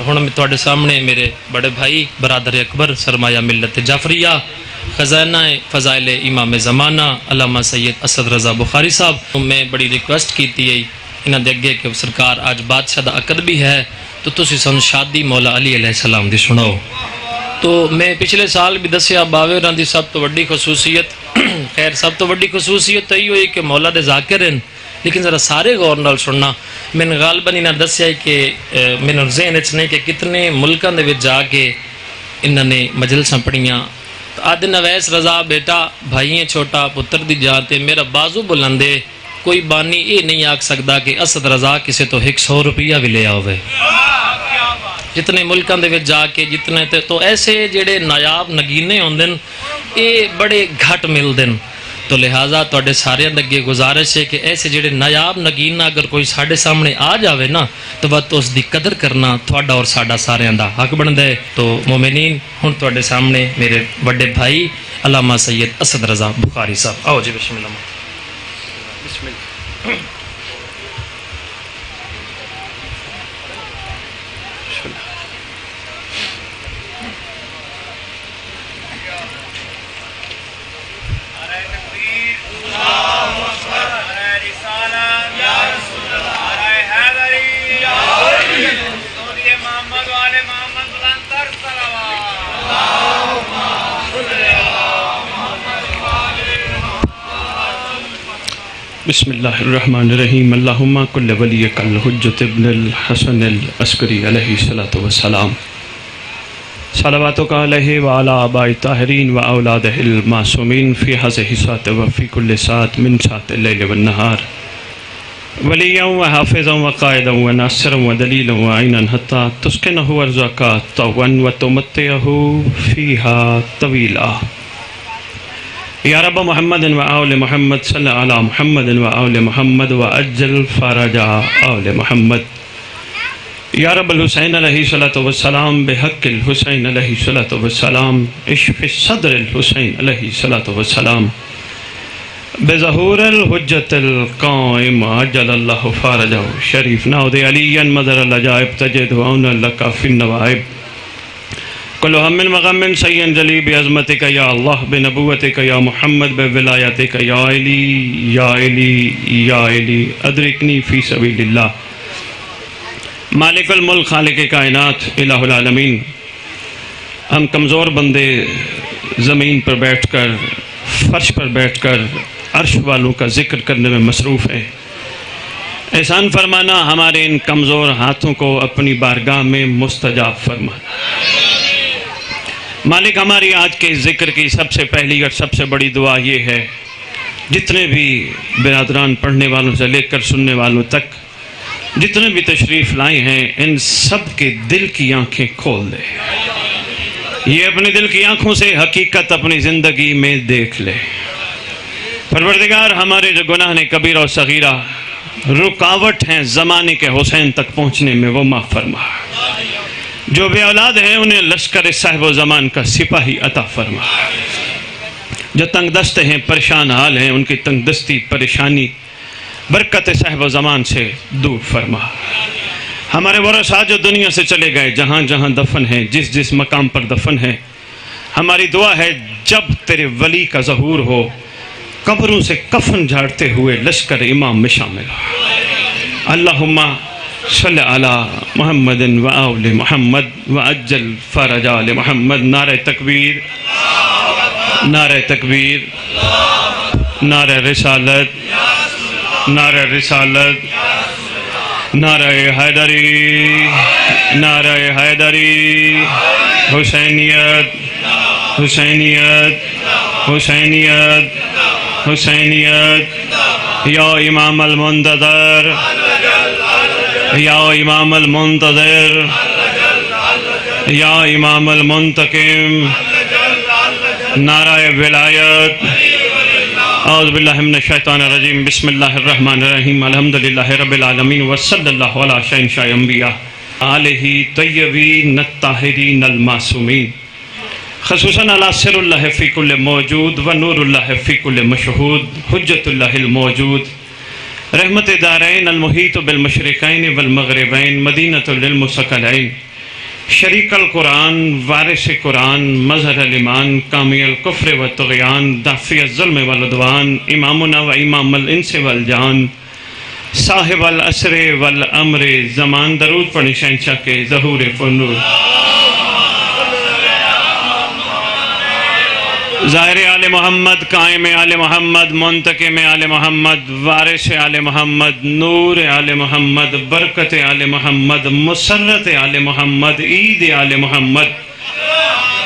ہن تواڈے سامنے میرے بڑے بھائی برادر اکبر سرمایہ ملت جعفریہ خزانہ فضائل امام زمانہ علامہ سید اسد رضا بخاری صاحب، میں بڑی ریکویسٹ کیتی ہے انہاں دے اگے کہ سرکار اج بادشاہ دا عقد بھی ہے تو تسی سن شادی مولا علی علیہ السلام دی سناؤ۔ تو میں پچھلے سال بھی دسیا باوے ہوراں دی سب تو وڈی خصوصیت خیر سب تو وڈی خصوصیت تو یہ ہوئی کہ مولا دے ذاکر ہیں، لیکن ذرا سارے غور نال سننا۔ میں نے غالباً انہاں دسیا کہ میرے ذہن وچ نہیں کہ کتنے ملکاں دے وچ جا کے انہاں نے مجلساں پڑھیاں۔ آدھے نویس رضا بیٹا بھائییں چھوٹا پتر دی جان تے میرا بازو بلندے، کوئی بانی یہ نہیں آکھ سکتا کہ اسد رضا کسے تو 100 روپیہ بھی لیا ہوئے۔ جتنے ملکاں دے وچ جا کے جتنے تو ایسے جڑے نایاب نگینے ہوندن یہ بڑے گھٹ ملدن، تو لہٰذا تواڈے سارے اگے گزارش ہے کہ ایسے جڑے نایاب نگینا اگر کوئی ساڈے سامنے آ جاوے نا تو بات اس دی قدر کرنا تھوڑا اور ساڈا ساریاں دا حق بندا ہے۔ تو مومنین ہن تواڈے سامنے میرے بڑے بھائی علامہ سید اسد رضا بخاری صاحب، آؤ جی بسم اللہ بسم اللہ۔ بسم اللہ الرحمن الرحیم اللہم کل ولیک الحجۃ ابن الحسن العسکری علیہ الصلوۃ والسلام صلواتک علیہ وعلی آباء الطاہرین و اولادہ المعصومین فی ہذہ الساعۃ و فی کل ساعۃ من ساعات اللیل والنہار ولیا و حافظا و قائدا و ناصرا و دلیلا و عینا حتی تسکنہ ارضاک طوعا و تمتعہ فیہا طویلا۔ یا رب محمد و آل محمد صلی علی محمد و آل محمد و اجل فرج آل محمد۔ یا رب الحسین علیہ السلام بحق الحسین علیہ السلام اشف صدر الحسین علیہ السلام بظہور الحجت القائم عجل اللہ فرجہ شریف ناود علی مدر العجائب تجد عون لک فی النوائب کل ہم وغم سین جلی بعظمتک یا اللہ بنبوتک یا محمد بولایتک یا علی یا علی یا علی ادرکنی فی سبیل اللہ۔ مالک الملک خالق کائنات الہ العالمین، ہم کمزور بندے زمین پر بیٹھ کر فرش پر بیٹھ کر عرش والوں کا ذکر کرنے میں مصروف ہیں۔ احسان فرمانا ہمارے ان کمزور ہاتھوں کو اپنی بارگاہ میں مستجاب فرمانا۔ مالک ہماری آج کے ذکر کی سب سے پہلی اور سب سے بڑی دعا یہ ہے، جتنے بھی برادران پڑھنے والوں سے لے کر سننے والوں تک جتنے بھی تشریف لائے ہیں ان سب کے دل کی آنکھیں کھول دے، یہ اپنے دل کی آنکھوں سے حقیقت اپنی زندگی میں دیکھ لے۔ پروردگار ہمارے جو گناہ نے کبیرہ و صغیرہ رکاوٹ ہیں زمانے کے حسین تک پہنچنے میں وہ معاف فرما، جو بے اولاد ہیں انہیں لشکر صاحب و زمان کا سپاہی عطا فرما، جو تنگ دست ہیں پریشان حال ہیں ان کی تنگ دستی پریشانی برکت صاحب و زمان سے دور فرما۔ ہمارے ورثاء جو دنیا سے چلے گئے جہاں جہاں دفن ہیں جس جس مقام پر دفن ہیں، ہماری دعا ہے جب تیرے ولی کا ظہور ہو قبروں سے کفن جھاڑتے ہوئے لشکر امام میں شامل ہو۔ اللہم صلی علی محمد و آل محمد و اجل فرج آل محمد۔ نعرہ تکبیر، نعرہ تکبیر، نعرہ رسالت، نعرہ رسالت، نعرہ حیدری، نعرہ حیدری، حسینیت، حسینیت، حسینیت، حسینیت۔ یا امام المنتظر، یا امام المنتظر، یا امام المنتقم، نعرہ ولایت۔ اعوذ باللہ من الشیطان الرجیم، بسم اللہ الرحمن الرحیم، الحمدللہ رب العالمین، وصلی اللہ علی شہنشاہ انبیاء آلہ طیبین الطاہرین المعصومین، خصوصاً علی سر اللہ فی کل موجود و نور اللہ فی کل مشہود، حجت اللہ الموجود، رحمت دارین المحیط بالمشرقین والمغربین، مدینۃ للمثقلین، شریک القرآن، وارث قرآن، مظہر الایمان، کامی الکفر والطغیان، دافع الظلم والعدوان، امامنا و امام الانس والجان، صاحب العصر والامر زمان، درود پڑھیں شہنشاہ کے ظہور فنور۔ ظاہر آل محمد، قائم آل محمد، منتقم آل محمد، وارث آل محمد، نور آل محمد، برکت آل محمد، مسرت آل محمد، عید آل محمد،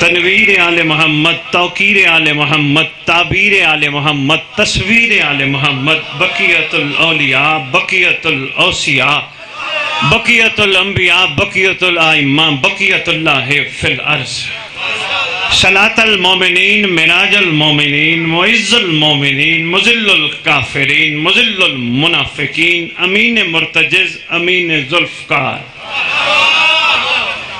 تنویر آل محمد، توقیر آل محمد، تعبیر آل محمد، تصویر آل محمد، بقیت الاولیاء، بقیت الاوصیاء، بقیت الانبیاء، بقیت الائمہ، بقیت اللہ فی الارض، صلاة المومنین، مناج المومنین، معز المومنین، مذل الکافرین، مذل المنافقین، امین مرتجز، امین ذوالفقار،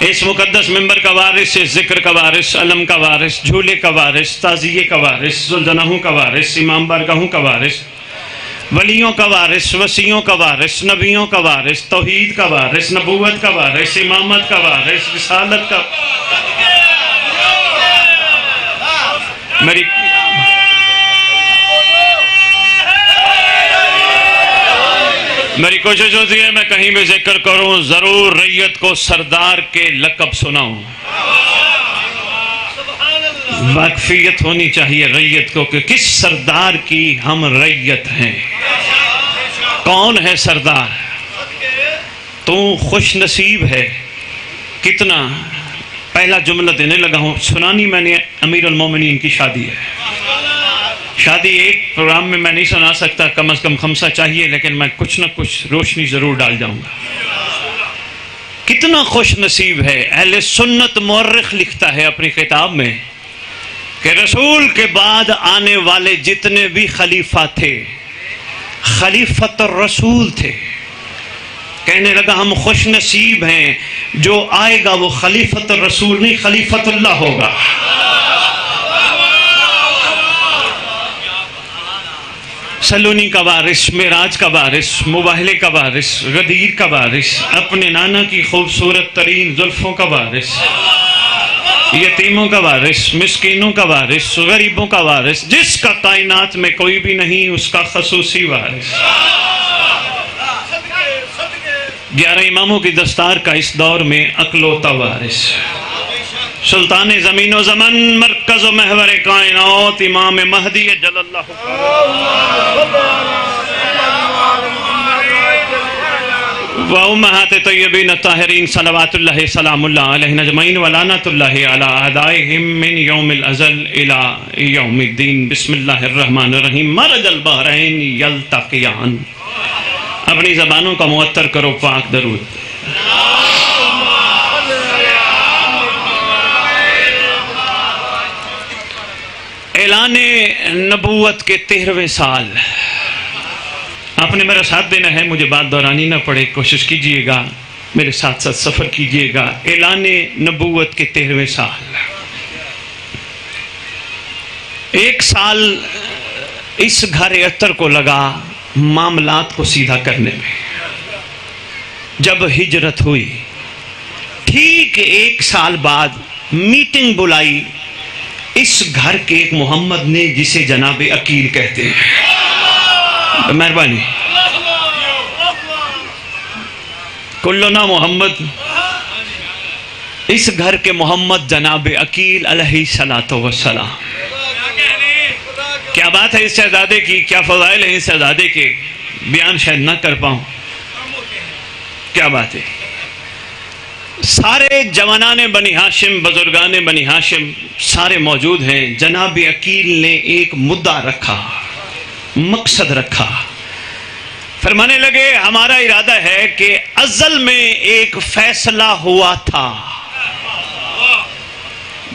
اس مقدس منبر کا وارث، اس ذکر کا وارث، علم کا وارث، جھولے کا وارث، تعزیے کا وارث، ذوالجناحوں کا وارث، امام بارگاہوں کا وارث، ولیوں کا وارث، وصیوں کا وارث، نبیوں کا وارث، توحید کا وارث، نبوت کا وارث، امامت کا وارث، رسالت کا میری کوشش ہوتی ہے میں کہیں بھی ذکر کروں ضرور ریت کو سردار کے لقب سناؤں، واقفیت ہونی چاہیے ریت کو کہ کس سردار کی ہم ریت ہیں، کون ہے سردار، تو خوش نصیب ہے کتنا۔ پہلا جملہ دینے لگا ہوں، سنانی میں نے امیر المومنین کی شادی ہے، شادی ایک پروگرام میں نہیں سنا سکتا، کم از کم 5 چاہیے، لیکن میں کچھ نہ کچھ روشنی ضرور ڈال جاؤں گا۔ کتنا خوش نصیب ہے، اہل سنت مورخ لکھتا ہے اپنی کتاب میں کہ رسول کے بعد آنے والے جتنے بھی خلیفہ تھے خلیفۃ الرسول تھے، کہنے لگا ہم خوش نصیب ہیں، جو آئے گا وہ خلیفۃ الرسول نہیں خلیفۃ اللہ ہوگا۔ سلونی کا وارث، معراج کا وارث، مباہلے کا وارث، غدیر کا وارث، اپنے نانا کی خوبصورت ترین زلفوں کا وارث، یتیموں کا وارث، مسکینوں کا وارث، غریبوں کا وارث، جس کا کائنات میں کوئی بھی نہیں اس کا خصوصی وارث، 11 اماموں کی دستار کا اس دور میں اکلوتا وارث، سلطان زمین و زمن، مرکز و محور کائنات، امام مہدی جل اللہ و امہات طیبین الطاہرین صلوات اللہ سلام اللہ علیہ اجمعین ولعنت اللہ علی اعدائہم من یوم الازل الی یوم الدین۔ بسم اللہ الرحمن الرحیم۔ مرج البحرین یلتقیان، اپنی زبانوں کا معطر کرو پاک درود۔ اعلان نبوت کے 13ویں سال، آپ نے میرا ساتھ دینا ہے، مجھے بات دورانی نہ پڑے، کوشش کیجئے گا میرے ساتھ ساتھ سفر کیجئے گا۔ اعلان نبوت کے 13ویں سال، 1 سال اس گھر اتر کو لگا معاملات کو سیدھا کرنے میں۔ جب ہجرت ہوئی ٹھیک 1 سال بعد میٹنگ بلائی اس گھر کے ایک محمد نے جسے جناب عقیل کہتے ہیں، مہربانی، کلنا محمد، اس گھر کے محمد جناب عقیل علیہ السلام۔ کیا بات ہے اس شہزادے کی، کیا فضائل ہیں اس شہزادے کے، بیان شاید نہ کر پاؤں، کیا بات ہے۔ سارے جوانان بنی ہاشم، بزرگان بنی ہاشم سارے موجود ہیں۔ جناب عقیل نے ایک مدعا رکھا، مقصد رکھا، فرمانے لگے ہمارا ارادہ ہے کہ ازل میں ایک فیصلہ ہوا تھا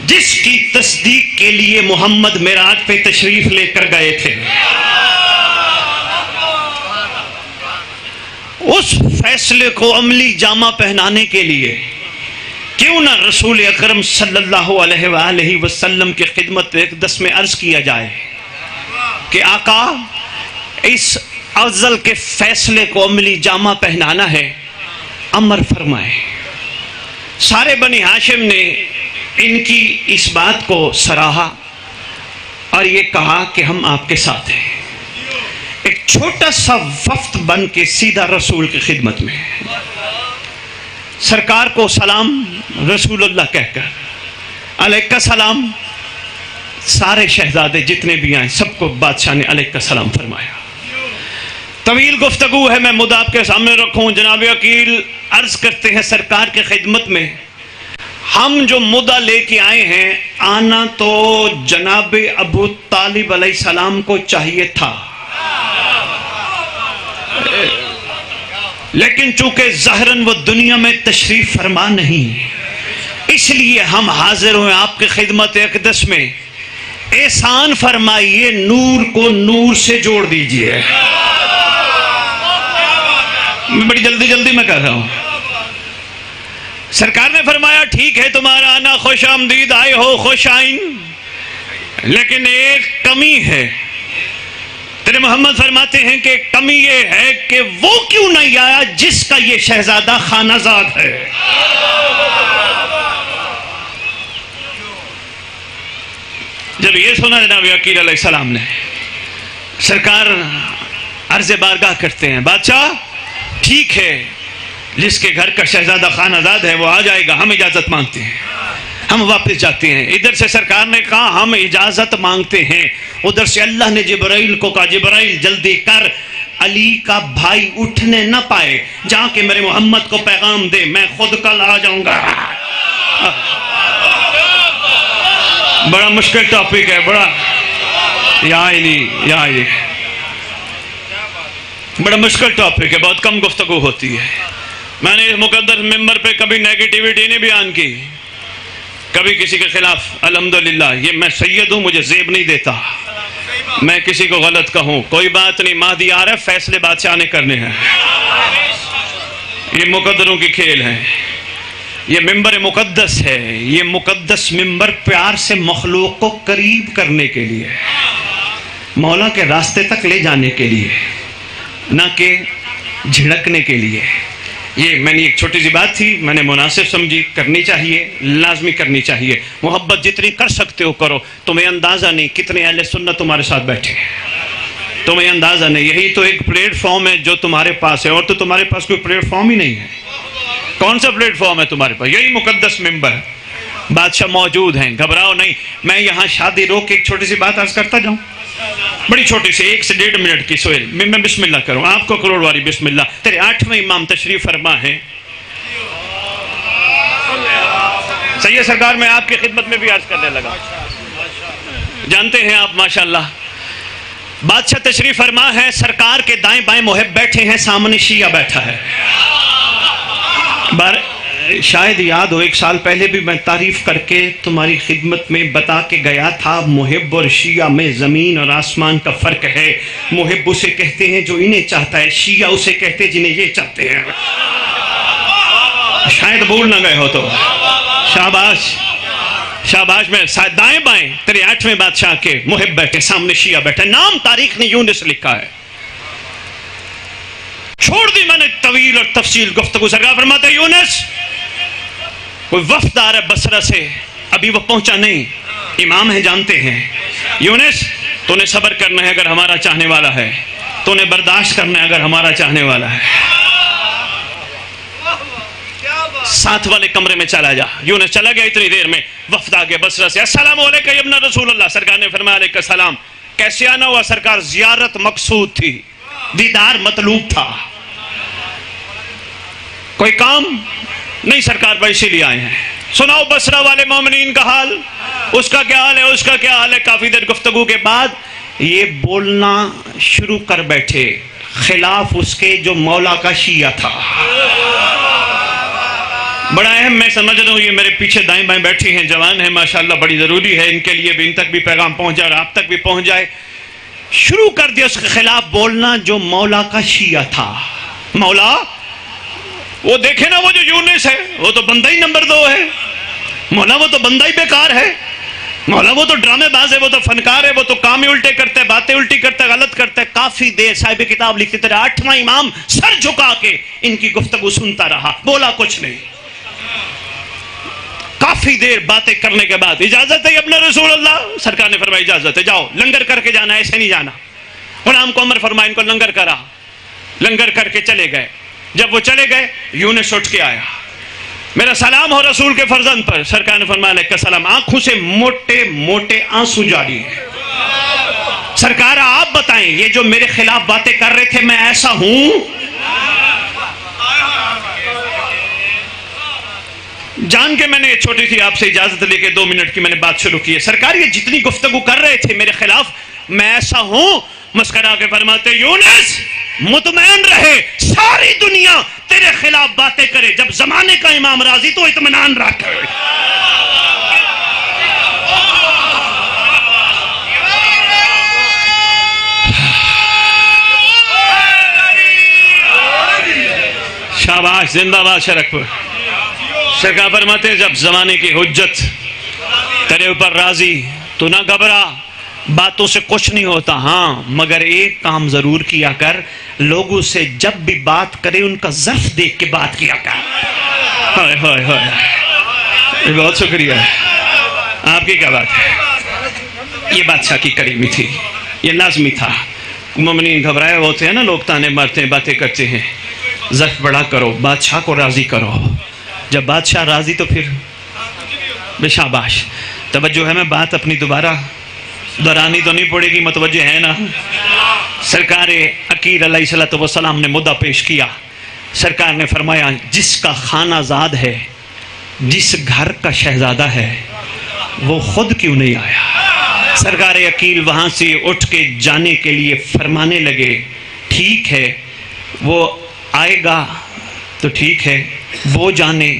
جس کی تصدیق کے لیے محمد معراج پہ تشریف لے کر گئے تھے، اس فیصلے کو عملی جامہ پہنانے کے لیے کیوں نہ رسول اکرم صلی اللہ علیہ وآلہ وسلم کی خدمت اقدس میں عرض کیا جائے کہ آقا اس ازل کے فیصلے کو عملی جامہ پہنانا ہے، امر فرمائے۔ سارے بنی ہاشم نے ان کی اس بات کو سراہا اور یہ کہا کہ ہم آپ کے ساتھ ہیں. ایک چھوٹا سا وفد بن کے سیدھا رسول کی خدمت میں، سرکار کو سلام رسول اللہ کہہ کر، علیکہ السلام. سارے شہزادے جتنے بھی آئے سب کو بادشاہ نے علیکہ السلام فرمایا. طویل گفتگو ہے، میں مدعا آپ کے سامنے رکھوں. جناب وکیل عرض کرتے ہیں سرکار کی خدمت میں، ہم جو مدعا لے کے آئے ہیں، آنا تو جناب ابو طالب علیہ السلام کو چاہیے تھا، لیکن چونکہ ظاہراً وہ دنیا میں تشریف فرما نہیں، اس لیے ہم حاضر ہوئے آپ کی خدمت اقدس میں. احسان فرمائیے، نور کو نور سے جوڑ دیجئے. بڑی جلدی میں کر رہا ہوں. سرکار نے فرمایا ٹھیک ہے تمہارا آنا خوش آمدید، آئے ہو خوش آئین، لیکن ایک کمی ہے. تیرے محمد فرماتے ہیں کہ کمی یہ ہے کہ وہ کیوں نہیں آیا جس کا یہ شہزادہ خانہ زاد ہے. جب یہ سنا جناب وکیل علیہ السلام نے، سرکار عرض بارگاہ کرتے ہیں، بادشاہ ٹھیک ہے، جس کے گھر کا شہزادہ خانہ زاد ہے وہ آ جائے گا، ہم اجازت مانگتے ہیں. ہم واپس جاتے ہیں. ادھر سے سرکار نے کہا ہم اجازت مانگتے ہیں. ادھر سے اللہ نے جبرائیل کو کہا جبرائیل جلدی کر، علی کا بھائی اٹھنے نہ پائے، جا کے میرے محمد کو پیغام دے، میں خود کل آ جاؤں گا. بڑا مشکل ٹاپک ہے، بڑا بڑا مشکل ٹاپک ہے، بہت کم گفتگو ہوتی ہے. میں نے اس مقدس ممبر پہ کبھی نیگیٹیوٹی نہیں بیان کی، کبھی کسی کے خلاف. الحمدللہ یہ میں سید ہوں، مجھے زیب نہیں دیتا میں کسی کو غلط کہوں. کوئی بات نہیں، مہدی آ رہا ہے، فیصلے بادشاہ نے کرنے ہیں. یہ مقدروں کی کھیل ہے. یہ ممبر مقدس ہے. یہ مقدس ممبر پیار سے مخلوق کو قریب کرنے کے لیے، مولا کے راستے تک لے جانے کے لیے، نہ کہ جھڑکنے کے لیے. یہ میں نے ایک چھوٹی سی بات تھی، میں نے مناسب سمجھی، کرنی چاہیے، لازمی کرنی چاہیے. محبت جتنی کر سکتے ہو کرو. تمہیں اندازہ نہیں کتنے اہل سنت تمہارے ساتھ بیٹھے ہیں، تمہیں اندازہ نہیں. یہی تو ایک پلیٹ فارم ہے جو تمہارے پاس ہے، اور تو تمہارے پاس کوئی پلیٹ فارم ہی نہیں ہے. کون سا پلیٹ فارم ہے تمہارے پاس؟ یہی مقدس ممبر. بادشاہ موجود ہیں، گھبراؤ نہیں. میں یہاں شادی روک کے ایک چھوٹی سی بات عرض کرتا جاؤں، بڑی چھوٹی سی، 1 سے 1.5 منٹ کی. سہیل میں بسم اللہ کروں، آپ کو کروڑ والی بسم اللہ. تیرے 8ویں امام تشریف فرما ہیں. سید سرکار میں آپ کی خدمت میں بھی عرض کرنے لگا. جانتے ہیں آپ ماشاءاللہ بادشاہ تشریف فرما ہے، سرکار کے دائیں بائیں محب بیٹھے ہیں، سامنے شیعہ بیٹھا ہے. شاید یاد ہو 1 سال پہلے بھی میں تعریف کر کے تمہاری خدمت میں بتا کے گیا تھا، محب اور شیعہ میں زمین اور آسمان کا فرق ہے. محب اسے کہتے ہیں جو انہیں چاہتا ہے، شیعہ اسے کہتے ہیں جنہیں یہ چاہتے ہیں. شاید بھول نہ گئے ہو تو شاباش شاباش. میں دائیں بائیں تیرے 8ویں بادشاہ کے محب بیٹھے، سامنے شیعہ بیٹھے. نام تاریخ نے یونس لکھا ہے. چھوڑ دی میں نے طویل اور تفصیل گفتگو. سرکار فرماتا ہے یونس کوئی وفد آ رہا ہے بصرہ سے، ابھی وہ پہنچا نہیں، امام ہیں جانتے ہیں. یونس تو نے صبر کرنا ہے اگر ہمارا چاہنے والا ہے، تو نے برداشت کرنا ہے اگر ہمارا چاہنے والا ہے. ساتھ والے کمرے میں چلا جا. یونس چلا گیا. اتنی دیر میں وفد آ گیا بصرہ سے. السلام علیکم یا ابن رسول اللہ. سرکار نے فرمایا علیکہ السلام. کیسے آنا ہوا سرکار؟ زیارت مقصود تھی، دیدار مطلوب تھا. کوئی کام نہیں سرکار، بھائی اسی لیے آئے ہیں. سناؤ بصرہ والے مومنین کا حال، اس کا کیا حال ہے، اس کا کیا حال ہے. کافی دیر گفتگو کے بعد یہ بولنا شروع کر بیٹھے خلاف اس کے جو مولا کا شیعہ تھا. بڑا اہم میں سمجھ رہا ہوں، یہ میرے پیچھے دائیں بائیں بیٹھی ہیں، جوان ہیں ماشاءاللہ، بڑی ضروری ہے ان کے لیے بھی، ان تک بھی پیغام پہنچ جائے اور آپ تک بھی پہنچ جائے. شروع کر دیا اس کے خلاف بولنا جو مولا کا شیعہ تھا. مولا وہ دیکھے نا، وہ جو یونس ہے وہ تو بندہ ہی نمبر 2 ہے. مولا وہ تو بندہ ہی بیکار ہے. مولا وہ تو ڈرامے باز ہے، وہ تو فنکار ہے، وہ تو کام ہی الٹے کرتا ہے، باتیں الٹی کرتا ہے، غلط کرتا ہے. کافی دیر صاحب کتاب لکھتے تھے 8واں امام سر جھکا کے ان کی گفتگو سنتا رہا، بولا کچھ نہیں. کافی دیر باتیں کرنے کے بعد اجازت ہے ابن رسول اللہ؟ سرکار نے فرمایا اجازت ہے، جاؤ لنگر کر کے جانا، ایسے نہیں جانا۔ غلام کو عمر فرمایا ان کو لنگر کرا، لنگر کر کے چلے گئے۔ جب وہ چلے گئے یونس اٹھ کے آیا، میرا سلام ہو رسول کے فرزند پر۔ سرکار نے فرمایا علیہ السلام۔ آنکھوں سے موٹے موٹے آنسو جاری ہیں۔ سرکار آپ بتائیں یہ جو میرے خلاف باتیں کر رہے تھے میں ایسا ہوں؟ جان کے میں نے چھوٹی سی آپ سے اجازت لے کے 2 منٹ کی میں نے بات شروع کی ہے۔ سرکار یہ جتنی گفتگو کر رہے تھے میرے خلاف میں ایسا ہوں؟ مسکرا کے فرماتے یونس مطمئن رہے، ساری دنیا تیرے خلاف باتیں کرے، جب زمانے کا امام راضی تو اطمینان رکھ۔ شاباش، زندہ باد شرکپور۔ سرکار فرماتے ہیں جب زمانے کی حجت تیرے اوپر راضی تو نہ گھبرا، باتوں سے کچھ نہیں ہوتا، ہاں مگر ایک کام ضرور کیا کر، لوگوں سے جب بھی بات کرے ان کا ظرف دیکھ کے بات کیا کر۔ ہائے ہائے ہائے، بہت شکریہ، آپ کی کیا بات ہے؟ یہ بادشاہ کی کریمی تھی، یہ لازمی تھا۔ مومنین گھبرائے ہوتے ہیں نا، لوگ تانے مارتے ہیں، باتیں کرتے ہیں، ظرف بڑا کرو، بادشاہ کو راضی کرو۔ جب بادشاہ راضی تو پھر بے شاباش۔ توجہ ہے، میں بات اپنی دوبارہ دہرانی تو نہیں پڑے گی، متوجہ ہے نا؟ سرکار عقیل علیہ السلام نے مدعا پیش کیا۔ سرکار نے فرمایا جس کا خانہ زاد ہے، جس گھر کا شہزادہ ہے، وہ خود کیوں نہیں آیا؟ سرکار عقیل وہاں سے اٹھ کے جانے کے لیے فرمانے لگے ٹھیک ہے وہ آئے گا تو ٹھیک ہے، وہ جانے،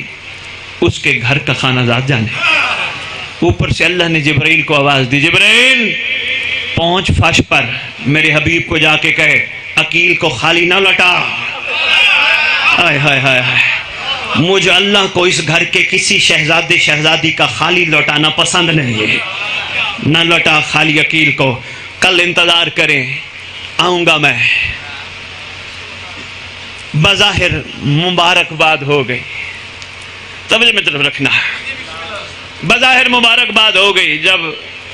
اس کے گھر کا خانہ زاد جانے۔ اوپر سے اللہ نے جبرائیل کو آواز دی، جبرائیل پہنچ فرش پر، میرے حبیب کو جا کے کہے عقیل کو خالی نہ لٹا۔ ہائے ہائے ہائے ہائے، مجھے اللہ کو اس گھر کے کسی شہزادے شہزادی کا خالی لوٹانا پسند نہیں ہے، نہ لوٹا خالی عقیل کو، کل انتظار کریں، آؤں گا میں۔ بظاہر مبارکباد ہو گئی، توجہ میں طرف رکھنا، بظاہر مبارکباد ہو گئی جب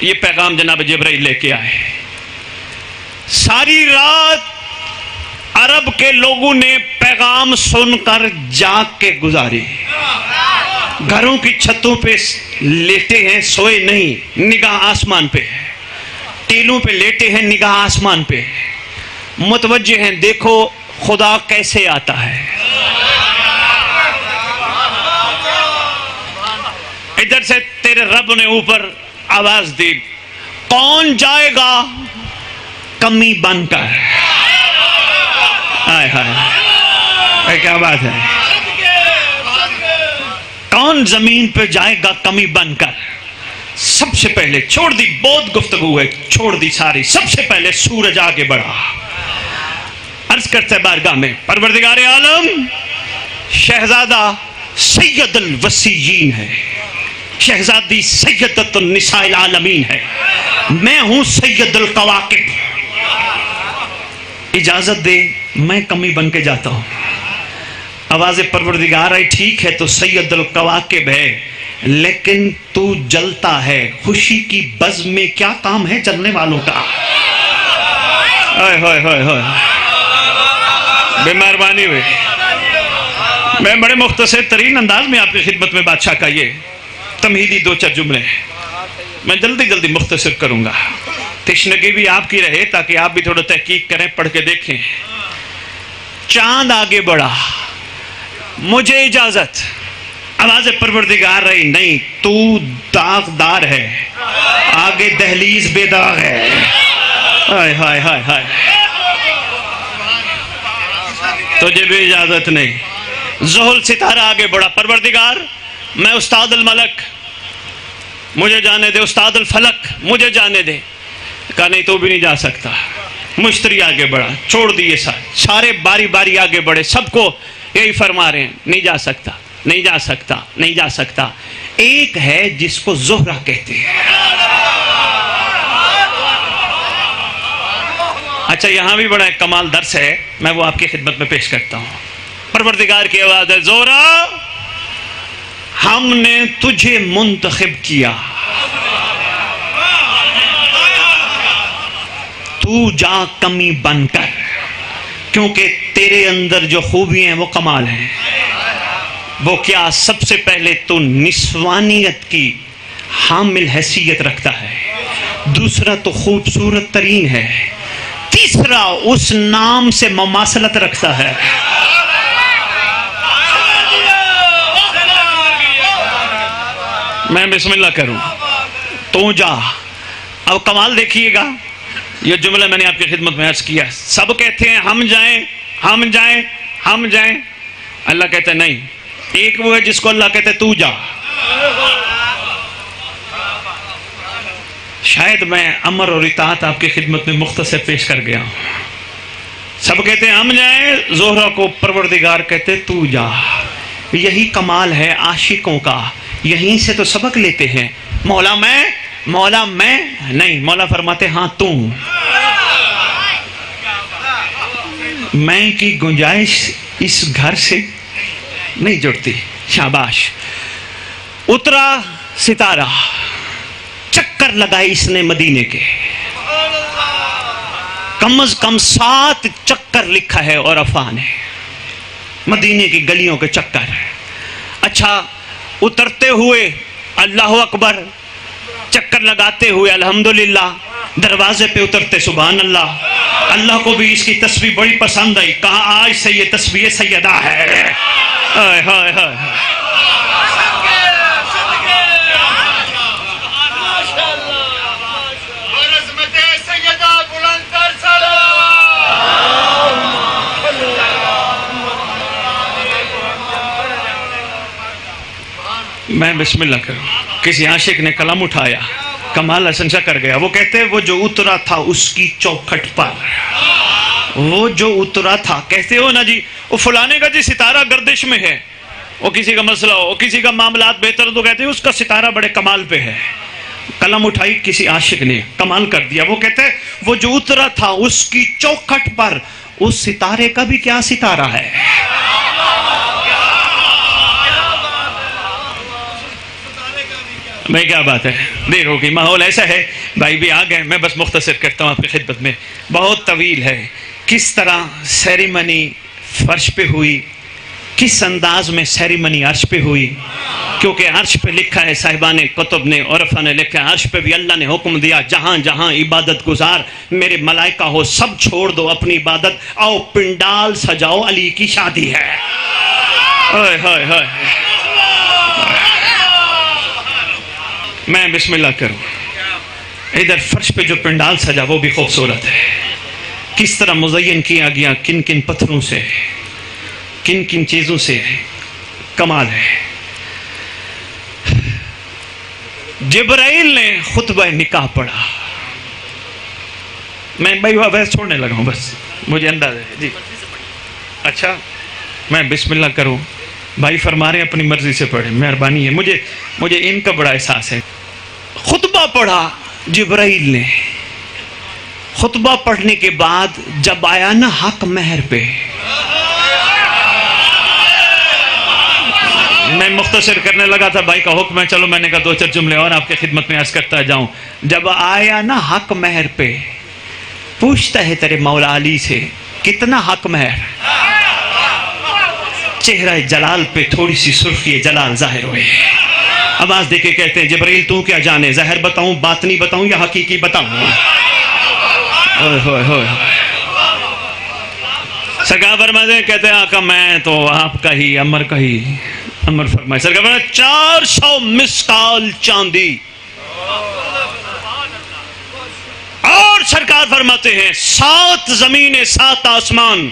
یہ پیغام جناب جبرائیل لے کے آئے۔ ساری رات عرب کے لوگوں نے پیغام سن کر جاگ کے گزاری، گھروں کی چھتوں پہ لیٹے ہیں، سوئے نہیں، نگاہ آسمان پہ، ٹیلوں پہ لیٹے ہیں، نگاہ آسمان پہ، متوجہ ہیں دیکھو خدا کیسے آتا ہے۔ ادھر سے تیرے رب نے اوپر آواز دی، کون جائے گا کمی بن کر؟ ہائے ہائے، کیا بات ہے، کون زمین پہ جائے گا کمی بن کر؟ سب سے پہلے چھوڑ دی، بہت گفتگو ہے، چھوڑ دی ساری، سب سے پہلے سورج آگے بڑھا، عرض کرتے بارگاہ میں پروردگار عالم شہزادہ سید الوسیین ہے، شہزادی سیدت النساء العالمین ہے، میں ہوں سید القواقب، اجازت دے میں کمی بن کے جاتا ہوں۔ آواز پروردگار آئی ٹھیک ہے تو سید القواقب ہے، لیکن تو جلتا ہے، خوشی کی بز میں کیا کام ہے جلنے والوں کا؟ بے مہربانی ہوئی، میں بڑے مختصر ترین انداز میں آپ کی خدمت میں بادشاہ کا یہ تمہیدی 2-4 جملے میں جلدی جلدی مختصر کروں گا، تشنگی بھی آپ کی رہے تاکہ آپ بھی تھوڑا تحقیق کریں، پڑھ کے دیکھیں۔ چاند آگے بڑھا، مجھے اجازت، آواز پروردگار رہی نہیں، تو داغدار ہے، آگے دہلیز بے داغ ہے۔ ہائے ہائے ہائے ہائے، تجھے بھی اجازت نہیں۔ زحل ستارہ آگے بڑھا، پروردگار میں استاد الملک، مجھے جانے دے، استاد الفلک مجھے جانے دے، کہا نہیں تو بھی نہیں جا سکتا۔ مشتری آگے بڑھا، چھوڑ دیے سارے باری باری آگے بڑھے، سب کو یہی فرما رہے ہیں نہیں جا سکتا، نہیں جا سکتا، نہیں جا سکتا۔ ایک ہے جس کو زہرہ کہتے ہیں۔ اچھا یہاں بھی بڑا ایک کمال درس ہے، میں وہ آپ کی خدمت میں پیش کرتا ہوں۔ پروردگار کی آواز ہے، زہرہ ہم نے تجھے منتخب کیا، تو جا کمی بن کر، کیونکہ تیرے اندر جو خوبی ہیں وہ کمال ہیں۔ وہ کیا؟ سب سے پہلے تو نسوانیت کی حامل حیثیت رکھتا ہے، دوسرا تو خوبصورت ترین ہے، تیسرا اس نام سے مماثلت رکھتا ہے۔ میں بسم اللہ کروں، تو جا۔ اب کمال دیکھیے گا، یہ جملہ میں نے آپ کی خدمت میں عرض کیا، سب کہتے ہیں ہم جائیں ہم جائیں ہم جائیں، اللہ کہتا ہے نہیں، ایک وہ ہے جس کو اللہ کہتا ہے تو جا۔ شاید میں امر اور اطاعت آپ کی خدمت میں مختصر پیش کر گیا ہوں۔ سب کہتے ہیں ہم جائیں، زہرہ کو پروردگار کہتے تو جا۔ یہی کمال ہے عاشقوں کا، یہیں سے تو سبق لیتے ہیں۔ مولا میں نہیں، مولا فرماتے ہاں تو۔ میں کی گنجائش اس گھر سے نہیں جڑتی۔ شاباش۔ اترا ستارہ، چکر لگائے اس نے مدینے کے، کم از کم 7 چکر لکھا ہے اور عفا نے، مدینے کی گلیوں کے چکر۔ اچھا، اترتے ہوئے اللہ اکبر، چکر لگاتے ہوئے الحمدللہ، دروازے پہ اترتے سبحان اللہ۔ اللہ کو بھی اس کی تسبیح بڑی پسند آئی، کہا آج سے یہ تسبیح سیدہ ہے۔ ہائے ہائے ہائے، میں بسم اللہ کروں۔ کسی عاشق نے قلم اٹھایا، کمال حسن شاہ کر گیا۔ وہ کہتے ہیں وہ جو اترا تھا اس کی چوکھٹ پر، وہ جو اترا تھا، کہتے ہو نا جی وہ فلانے کا جی ستارہ گردش میں ہے، وہ کسی کا مسئلہ ہو، کسی کا معاملات بہتر تو کہتے ہیں اس کا ستارہ بڑے کمال پہ ہے۔ قلم اٹھائی کسی عاشق نے، کمال کر دیا۔ وہ کہتے ہیں وہ جو اترا تھا اس کی چوکھٹ پر، اس ستارے کا بھی کیا ستارہ ہے۔ میں کیا بات ہے، دیر ہوگی، ماحول ایسا ہے، بھائی بھی آ گئے، میں بس مختصر کرتا ہوں آپ کی خدمت میں، بہت طویل ہے۔ کس طرح سیریمنی فرش پہ ہوئی، کس انداز میں سیریمنی عرش پہ ہوئی، کیونکہ عرش پہ لکھا ہے، صاحبان کتب نے، عرفا نے لکھا ہے، عرش پہ بھی اللہ نے حکم دیا، جہاں جہاں عبادت گزار میرے ملائکہ ہو، سب چھوڑ دو اپنی عبادت، آؤ پنڈال سجاؤ، علی کی شادی ہے۔ ہائے ہائے ہائے، میں بسم اللہ کروں۔ ادھر فرش پہ جو پنڈال سجا وہ بھی خوبصورت ہے، کس طرح مزین کیا گیا، کن کن پتھروں سے، کن کن چیزوں سے، کمال ہے۔ جبرائیل نے خطبہ نکاح پڑھا، میں بھائی ویسے چھوڑنے لگا ہوں، بس مجھے اندازہ ہے جی۔ اچھا، میں بسم اللہ کروں، بھائی فرما رہے ہیں اپنی مرضی سے پڑھیں، مہربانی ہے، مجھے ان کا بڑا احساس ہے۔ خطبہ پڑھا جبرائیل نے، خطبہ پڑھنے کے بعد جب آیا نا حق مہر پہ، میں مختصر کرنے لگا تھا، بھائی کا حکم ہے، چلو میں نے کہا 2-4 جملے اور آپ کی خدمت میں عرض کرتا جاؤں۔ جب آیا نا حق مہر پہ، پوچھتا ہے تیرے مولا علی سے کتنا حق مہر؟ چہرہ جلال پہ تھوڑی سی سرخی جلال ظاہر ہوئے، آواز دے کے کہتے ہیں جبرائیل تو کیا جانے، ظاہر بتاؤں، باطنی بتاؤں یا حقیقی بتاؤں؟ سرکار فرماتے ہیں، کہتے ہیں آقا میں تو آپ کا ہی امر کا ہی امر فرمائے۔ سرکار فرماتے ہیں 400 مسکال چاندی، اور سرکار فرماتے ہیں 7 زمینیں 7 آسمان،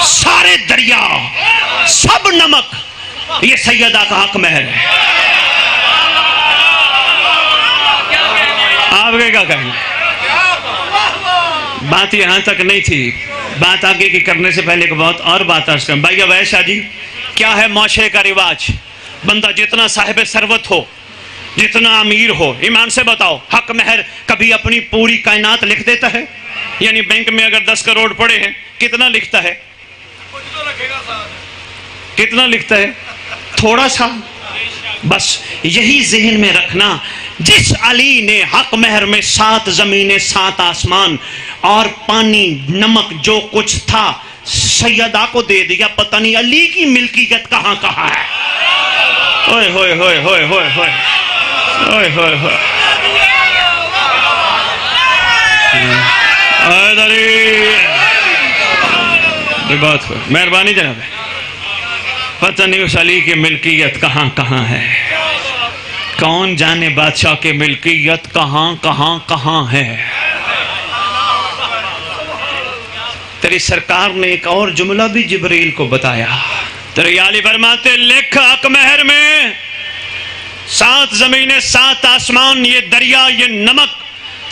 سارے دریا، سب نمک، یہ سیدہ کا حق مہر ہے۔ آپ کے کیا کہیں گے؟ بات یہاں تک نہیں تھی، بات آگے کی کرنے سے پہلے کو بہت اور بات عرض کریں۔ بھائی ویشا جی، کیا ہے معاشرے کا رواج؟ بندہ جتنا صاحب ثروت ہو، جتنا امیر ہو، ایمان سے بتاؤ، حق مہر کبھی اپنی پوری کائنات لکھ دیتا ہے؟ یعنی بینک میں اگر 10 کروڑ پڑے ہیں، کتنا لکھتا ہے؟ کتنا لکھتا ہے؟ تھوڑا سا، بس یہی ذہن میں رکھنا، جس علی نے حق مہر میں 7 زمینیں 7 آسمان اور پانی نمک جو کچھ تھا سیدہ کو دے دیا، پتہ نہیں علی کی ملکیت کہاں کہاں ہے۔ اوئے ہوئے ہوئے ہوئے ہوئے ہوئے اوئے ہوئے ہوئے بات ہوئی، مہربانی جناب، پتہ نہیں اس علی کی ملکیت کہاں کہاں ہے، کون جانے بادشاہ کی ملکیت کہاں کہاں کہاں ہے۔ تیری سرکار نے ایک اور جملہ بھی جبریل کو بتایا، تیرے علی فرماتے لکھ حق مہر میں 7 زمینیں 7 آسمان، یہ دریا یہ نمک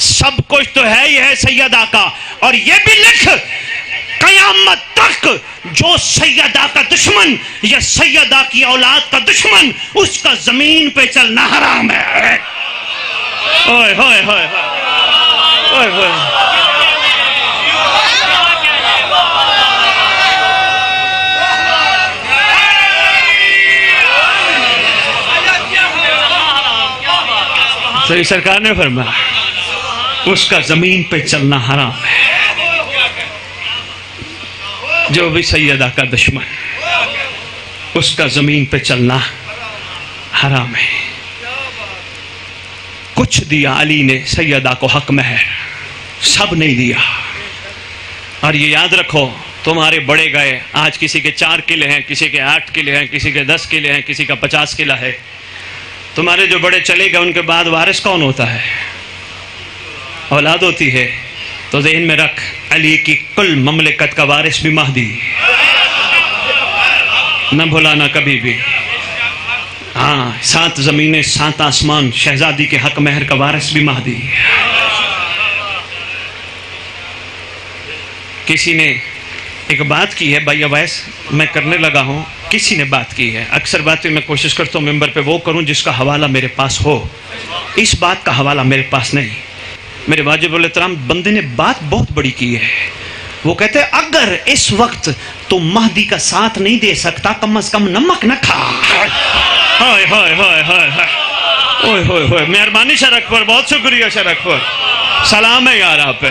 سب کچھ تو ہے ہی ہے سیدہ کا، اور یہ بھی لکھ قیامت تک جو سیدہ کا دشمن یا سیدہ کی اولاد کا دشمن، اس کا زمین پہ چلنا حرام ہے۔ اوئے ہوئے ہوئے ہوئے ہوئے صحیح سرکار نے فرمایا اس کا زمین پہ چلنا حرام ہے، جو بھی سیدہ کا دشمن اس کا زمین پہ چلنا حرام ہے۔ کچھ دیا علی نے سیدہ کو حق مہر، سب نہیں دیا۔ اور یہ یاد رکھو تمہارے بڑے گئے، آج کسی کے 4 قلعے ہیں، کسی کے 8 قلعے ہیں، کسی کے 10 قلعے ہیں، کسی کا 50 قلعہ ہے۔ تمہارے جو بڑے چلے گئے ان کے بعد وارث کون ہوتا ہے؟ اولاد ہوتی ہے۔ تو ذہن میں رکھ علی کی کل مملکت کا وارث بھی مہدی، نہ بھلانا کبھی بھی۔ ہاں 7 زمینیں 7 آسمان، شہزادی کے حق مہر کا وارث بھی مہدی۔ کسی نے ایک بات کی ہے بھائی اویس، میں کرنے لگا ہوں، کسی نے بات کی ہے، اکثر باتیں میں کوشش کرتا ہوں ممبر پہ وہ کروں جس کا حوالہ میرے پاس ہو، اس بات کا حوالہ میرے پاس نہیں۔ میرے واجب الاحترام بندے نے بات بہت بڑی کی ہے، وہ کہتے ہیں اگر اس وقت تو مہدی کا ساتھ نہیں دے سکتا کم از کم نمک نہ کھا۔ ہائے ہائے ہائے ہائے اوئے ہوئے ہوئے، مہربانی شرک پر، بہت شکریہ شرک پر، سلام ہے یار آپ پہ۔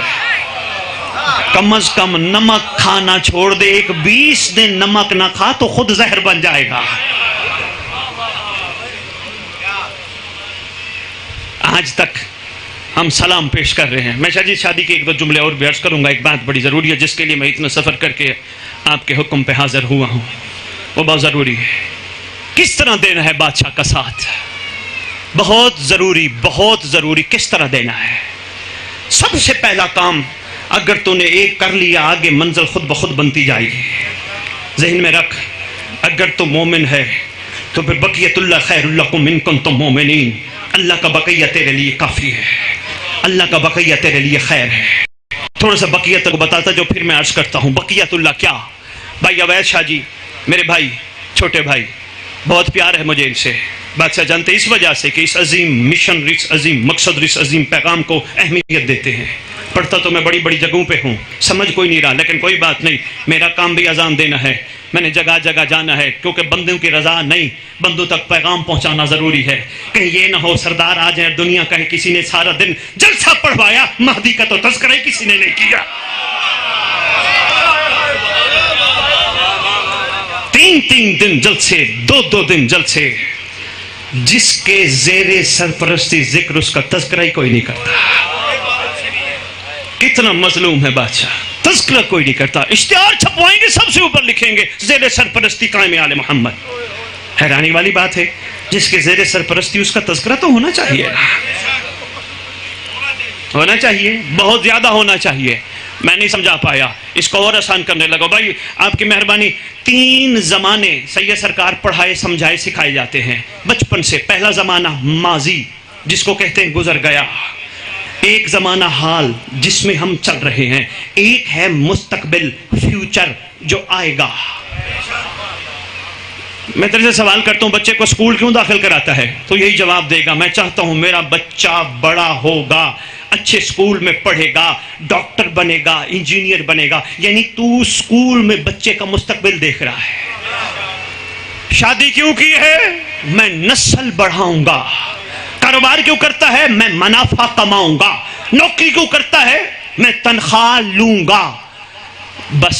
کم از کم نمک کھانا چھوڑ دے، ایک 20 دن نمک نہ کھا تو خود زہر بن جائے گا۔ آج تک ہم سلام پیش کر رہے ہیں۔ میں شادی کے 1-2 جملے اور بھی عرض کروں گا، ایک بات بڑی ضروری ہے جس کے لیے میں اتنا سفر کر کے آپ کے حکم پہ حاضر ہوا ہوں، وہ بہت ضروری ہے۔ کس طرح دینا ہے بادشاہ کا ساتھ؟ بہت ضروری کس طرح دینا ہے؟ سب سے پہلا کام اگر تو نے ایک کر لیا، آگے منزل خود بخود بنتی جائے گی۔ ذہن میں رکھ اگر تو مومن ہے تو پھر بقیت اللہ خیر لکم ان کنتم مومنین، اللہ کا بقیہ تیرے لیے کافی ہے، اللہ کا بقیہ تیرے لیے خیر ہے۔ تھوڑا سا بقیت کو بتاتا جو پھر میں عرض کرتا ہوں۔ بقیت اللہ کیا؟ بھائی اویس شاہ جی میرے بھائی، چھوٹے بھائی، بہت پیار ہے مجھے ان سے، بادشاہ جانتے اس وجہ سے کہ اس عظیم مشن، اس عظیم مقصد، اس عظیم پیغام کو اہمیت دیتے ہیں۔ پڑھتا تو میں بڑی بڑی جگہوں پہ ہوں، سمجھ کوئی نہیں رہا، لیکن کوئی بات نہیں، میرا کام بھی اذان دینا ہے، میں نے جگہ جگہ جانا ہے، کیونکہ بندوں کی رضا نہیں، بندوں تک پیغام پہنچانا ضروری ہے۔ کہیں یہ نہ ہو سردار آ جائیں دنیا کہے کسی نے سارا دن جلسہ پڑھوایا، مہدی کا تو تذکرہ ہی کسی نے نہیں کیا۔ 3 دن جلسے، 2 دن جلسے، جس کے زیر سرپرستی ذکر اس کا تذکرہ ہی کوئی نہیں کرتا۔ کتنا مظلوم ہے بادشاہ، تذکرہ کوئی نہیں کرتا۔ اشتہار چھپوائیں گے، سب سے اوپر لکھیں گے زیر سرپرستی قائم آل محمد۔ حیرانی والی بات ہے، جس کے زیر سرپرستی اس کا تذکرہ تو ہونا چاہیے، ہونا چاہیے، بہت زیادہ ہونا چاہیے۔ میں نہیں سمجھا پایا، اس کو اور آسان کرنے لگا۔ بھائی آپ کی مہربانی، 3 زمانے سید سرکار پڑھائے سمجھائے سکھائے جاتے ہیں بچپن سے۔ پہلا زمانہ ماضی جس کو کہتے ہیں گزر گیا، ایک زمانہ حال جس میں ہم چل رہے ہیں، ایک ہے مستقبل فیوچر جو آئے گا۔ میں تیرے سے سوال کرتا ہوں بچے کو اسکول کیوں داخل کراتا ہے؟ تو یہی جواب دے گا، میں چاہتا ہوں میرا بچہ بڑا ہوگا، اچھے اسکول میں پڑھے گا، ڈاکٹر بنے گا، انجینئر بنے گا۔ یعنی تو اسکول میں بچے کا مستقبل دیکھ رہا ہے۔ شادی کیوں کی ہے؟ میں نسل بڑھاؤں گا. کاروبار کیوں کرتا ہے؟ میں منافع کماؤں گا. نوکری کیوں کرتا ہے؟ میں تنخواہ لوں گا. بس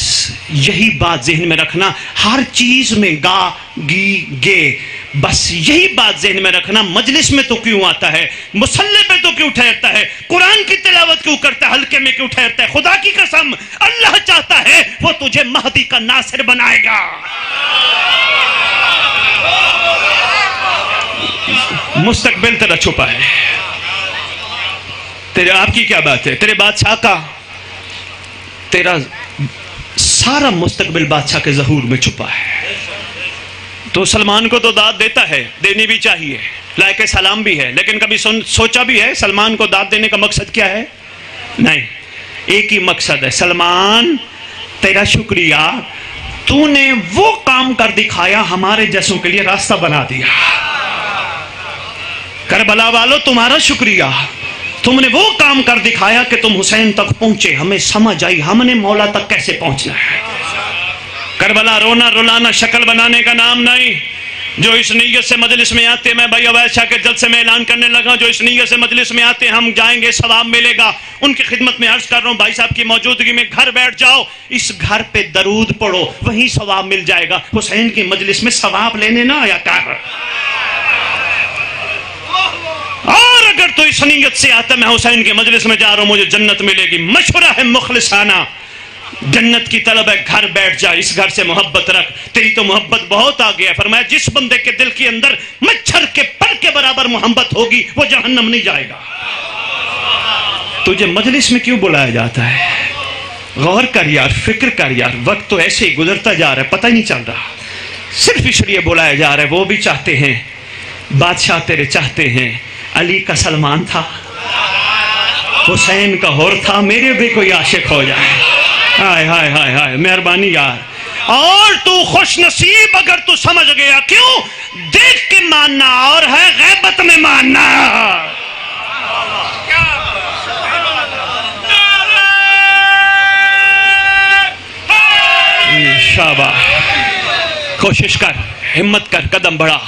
یہی بات ذہن میں رکھنا. ہر چیز میں گا گی گے، بس یہی بات ذہن میں رکھنا. مجلس میں تو کیوں آتا ہے؟ مصلی پہ تو کیوں ٹھہرتا ہے؟ قرآن کی تلاوت کیوں کرتا ہے؟ حلقے میں کیوں ٹھہرتا ہے؟ خدا کی قسم اللہ چاہتا ہے وہ تجھے مہدی کا ناصر بنائے گا. مستقبل تیرا چھپا ہے. تیرے آپ کی کیا بات ہے؟ تیرے بادشاہ کا، تیرا سارا مستقبل بادشاہ کے ظہور میں چھپا ہے. تو سلمان کو تو داد دیتا ہے، دینی بھی چاہیے، لائق سلام بھی ہے، لیکن کبھی سوچا بھی ہے سلمان کو داد دینے کا مقصد کیا ہے؟ نہیں، ایک ہی مقصد ہے. سلمان تیرا شکریہ، تو نے وہ کام کر دکھایا، ہمارے جیسوں کے لیے راستہ بنا دیا. کربلا والو تمہارا شکریہ، تم نے وہ کام کر دکھایا کہ تم حسین تک پہنچے. ہمیں سمجھ آئی ہم نے مولا تک کیسے پہنچنا ہے. کربلا رونا رلانا شکل بنانے کا نام نہیں. جو اس نیت سے مجلس میں آتے، میں بھائی عویس شاہ کے جلسے میں اعلان کرنے لگا، جو اس نیت سے مجلس میں آتے ہم جائیں گے ثواب ملے گا. ان کی خدمت میں عرض کر رہا ہوں بھائی صاحب کی موجودگی میں گھر بیٹھ جاؤ، اس گھر پہ درود پڑھو، وہیں ثواب مل جائے گا. حسین کی مجلس میں ثواب لینے نہ آیا کر. اور اگر تو اس نیت سے آتا میں حسین کے مجلس میں جا رہا ہوں مجھے جنت ملے گی، مشورہ ہے مخلصانہ، جنت کی طلب ہے، گھر بیٹھ جا، اس گھر سے محبت رکھ. تیری تو محبت بہت آگے ہے. فرمایا جس بندے کے دل کے اندر مچھر کے پر کے برابر محبت ہوگی وہ جہنم نہیں جائے گا. تجھے مجلس میں کیوں بلایا جاتا ہے؟ غور کر یار، فکر کر یار. وقت تو ایسے ہی گزرتا جا رہا ہے، پتہ ہی نہیں چل رہا. صرف اس لیے بلایا جا رہا ہے. وہ بھی چاہتے ہیں، بادشاہ تیرے چاہتے ہیں علی کا سلمان تھا، حسین کا ہور تھا، میرے بھی کوئی عاشق ہو جائے. ہائے ہائے ہائے ہائے، مہربانی یار. اور تو خوش نصیب اگر تو سمجھ گیا. کیوں؟ دیکھ کے ماننا اور ہے غیبت میں ماننا. شاباش، کوشش کر، ہمت کر، قدم بڑھا.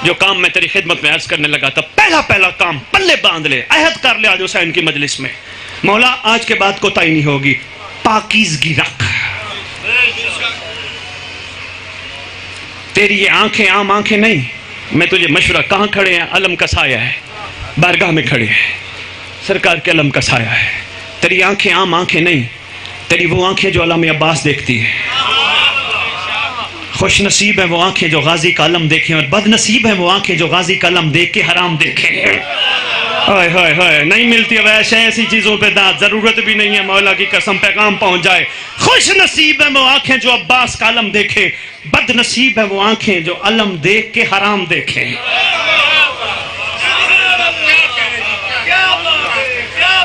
جو کام میں تیری خدمت میں عرض کرنے لگا تھا، پہلا کام پلے باندھ لے، عہد کر لے آج حسین کی مجلس میں، مولا آج کے بعد کوتاہی نہیں ہوگی، پاکیزگی رکھ. تیری یہ آنکھیں عام آنکھیں نہیں. میں تجھے مشورہ، کہاں کھڑے ہیں؟ علم کا سایہ ہے، بارگاہ میں کھڑے ہیں، سرکار کے علم کا سایہ ہے. تیری آنکھیں عام آنکھیں نہیں، تیری وہ آنکھیں جو علامہ عباس دیکھتی ہے. خوش نصیب ہیں وہ آنکھیں جو غازی کا علم دیکھیں، اور بد نصیب ہیں وہ آنکھیں جو غازی کا علم دیکھ کے حرام دیکھیں. ہائے ہائے ہائے، نہیں ملتی ویسے ایسی چیزوں پہ داد، ضرورت بھی نہیں ہے، مولا کی قسم پیغام پہنچ جائے. خوش نصیب ہیں وہ آنکھیں جو عباس کا علم دیکھیں، بد نصیب ہیں وہ آنکھیں جو علم دیکھ کے حرام دیکھیں.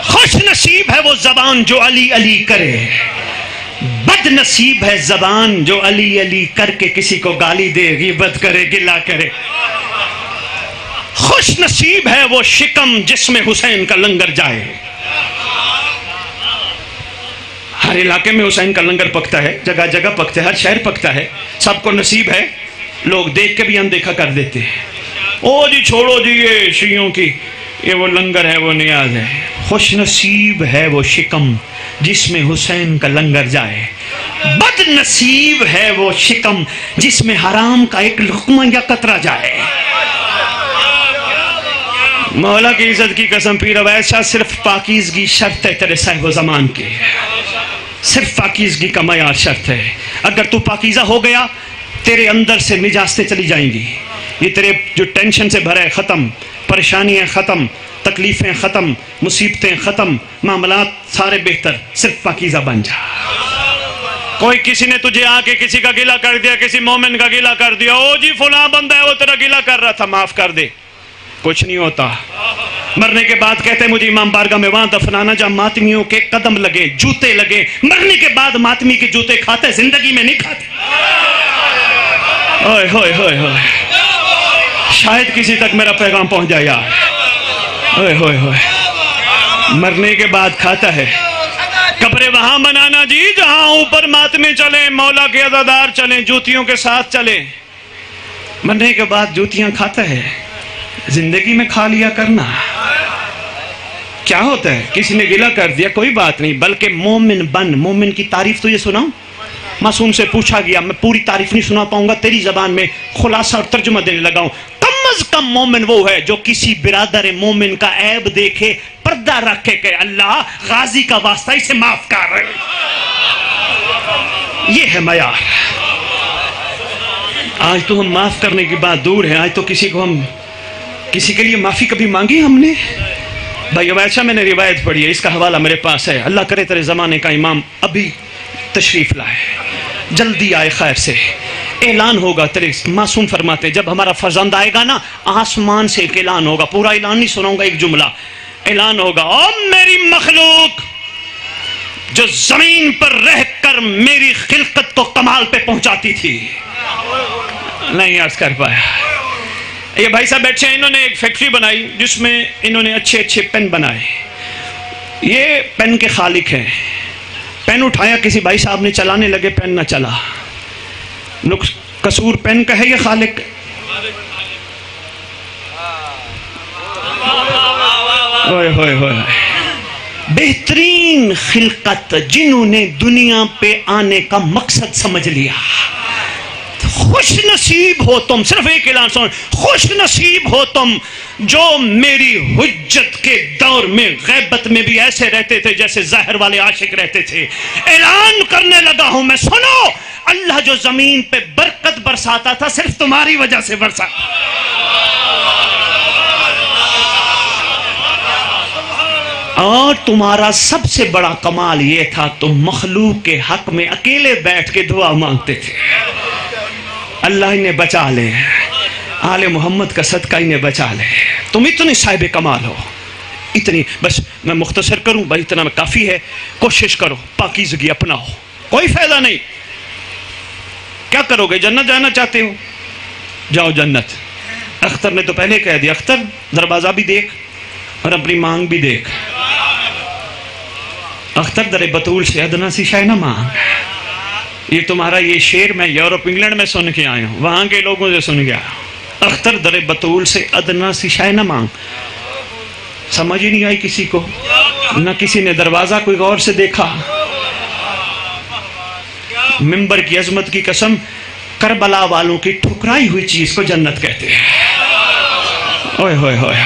خوش نصیب ہے وہ زبان جو علی علی کرے، بد نصیب ہے زبان جو علی علی کر کے کسی کو گالی دے، غیبت کرے، گلہ کرے. خوش نصیب ہے وہ شکم جس میں حسین کا لنگر جائے. ہر علاقے میں حسین کا لنگر پکتا ہے، جگہ جگہ پکتا ہے، ہر شہر پکتا ہے، سب کو نصیب ہے. لوگ دیکھ کے بھی اندیکھا کر دیتے ہیں. او جی چھوڑو جی یہ شیعوں کی، یہ وہ لنگر ہے، وہ نیاز ہے. خوش نصیب ہے وہ شکم جس میں حسین کا لنگر جائے، بد نصیب ہے وہ شکم جس میں حرام کا ایک لقمہ یا قطرہ جائے. مولا کی عزت کی قسم پیر عویس شاہ، صرف پاکیزگی شرط ہے تیرے صاحب و زمان کے، صرف پاکیزگی کا معیار شرط ہے. اگر تو پاکیزہ ہو گیا تیرے اندر سے نجاستیں چلی جائیں گی. یہ تیرے جو ٹینشن سے بھرا ہے ختم، پریشانیاں ختم، تکلیفیں ختم، مصیبتیں ختم، معاملات سارے بہتر. صرف پاکیزہ بن جا. کوئی کسی نے تجھے آ کے کسی کا گلہ کر دیا، کسی مومن کا گلہ کر دیا، او جی فلاں بندہ ہے وہ تیرا گلہ کر رہا تھا، معاف کر دے. کچھ نہیں ہوتا. مرنے کے بعد کہتے ہیں مجھے امام بارگاہ میں وہاں دفنانا جہاں ماتمیوں کے قدم لگے، جوتے لگے. مرنے کے بعد ماتمی کے جوتے کھاتے، زندگی میں نہیں کھاتے. اوئے ہوئے ہوئے ہوئے، شاید کسی تک میرا پیغام پہنچ جائے یار. اوئے ہوئے ہوئے، مرنے کے بعد کھاتا ہے. قبریں وہاں بنانا جی جہاں اوپر ماتمی چلیں، مولا کے عزادار چلیں، جوتیوں کے ساتھ چلیں. مرنے کے بعد جوتیاں کھاتا ہے، زندگی میں کھا لیا کرنا. کیا ہوتا ہے؟ کسی نے گلہ کر دیا، کوئی بات نہیں، بلکہ مومن بن. مومن کی تعریف تو یہ سناؤں. معصوم سے پوچھا گیا، میں پوری تعریف نہیں سنا پاؤں گا، تیری زبان میں خلاصہ اور ترجمہ دینے لگا ہوں. کم از کم مومن وہ ہے جو کسی برادر مومن کا عیب دیکھے پردہ رکھے کہ اللہ غازی کا واسطہ اسے معاف کر. یہ ہے معیار. آج تو ہم معاف کرنے کی بات دور ہے، آج تو کسی کے لیے معافی کبھی مانگی ہم نے؟ بھائی ویسا میں نے روایت پڑھی ہے، اس کا حوالہ میرے پاس ہے. اللہ کرے تیرے زمانے کا امام ابھی تشریف لائے، جلدی آئے خیر سے. اعلان ہوگا تیرے معصوم فرماتے جب ہمارا فرزند آئے گا نا، آسمان سے ایک اعلان ہوگا. پورا اعلان نہیں سناؤں گا، ایک جملہ اعلان ہوگا. او میری مخلوق جو زمین پر رہ کر میری خلقت کو کمال پہ پہنچاتی تھی. نہیں عرض کر پایا. یہ بھائی صاحب بیٹھے ہیں، انہوں نے ایک فیکٹری بنائی جس میں انہوں نے اچھے اچھے پین بنائے. یہ پین کے خالق ہیں. پین اٹھایا، کسی بھائی صاحب نے چلانے لگے، پین نہ چلا. قصور پین کا ہے یا خالق؟ ہوئے ہوئے ہوئے. بہترین خلقت جنہوں نے دنیا پہ آنے کا مقصد سمجھ لیا. خوش نصیب ہو تم، صرف ایک اعلان سن، خوش نصیب ہو تم جو میری حجت کے دور میں غیبت میں بھی ایسے رہتے تھے جیسے ظاہر والے عاشق رہتے تھے. اعلان کرنے لگا ہوں میں، سنو، اللہ جو زمین پہ برکت برساتا تھا صرف تمہاری وجہ سے برسا. اور تمہارا سب سے بڑا کمال یہ تھا تم مخلوق کے حق میں اکیلے بیٹھ کے دعا مانگتے تھے. اللہ انہیں بچا لے، آل محمد کا صدقہ انہیں بچا لے. تم اتنے صاحب کمال ہو، اتنی. بس میں مختصر کروں بھائی، اتنا میں کافی ہے. کوشش کرو پاکیزگی اپناؤ، کوئی فائدہ نہیں. کیا کرو گے؟ جنت جانا چاہتے ہو، جاؤ جنت. اختر نے تو پہلے کہہ دیا، اختر دروازہ بھی دیکھ اور اپنی مانگ بھی دیکھ. اختر در بطول سے ادنا سی شے نہ مانگ. یہ تمہارا یہ شعر میں یورپ انگلینڈ میں سن کے آیا ہوں، وہاں کے لوگوں سے سن گیا. اختر در بطول سے ادنا سی شے نہ مانگ. سمجھ ہی نہیں آئی کسی کو، نہ کسی نے دروازہ کوئی غور سے دیکھا. منبر کی عظمت کی قسم، کربلا والوں کی ٹھکرائی ہوئی چیز کو جنت کہتے ہیں. اوئے ہوئے ہوئے.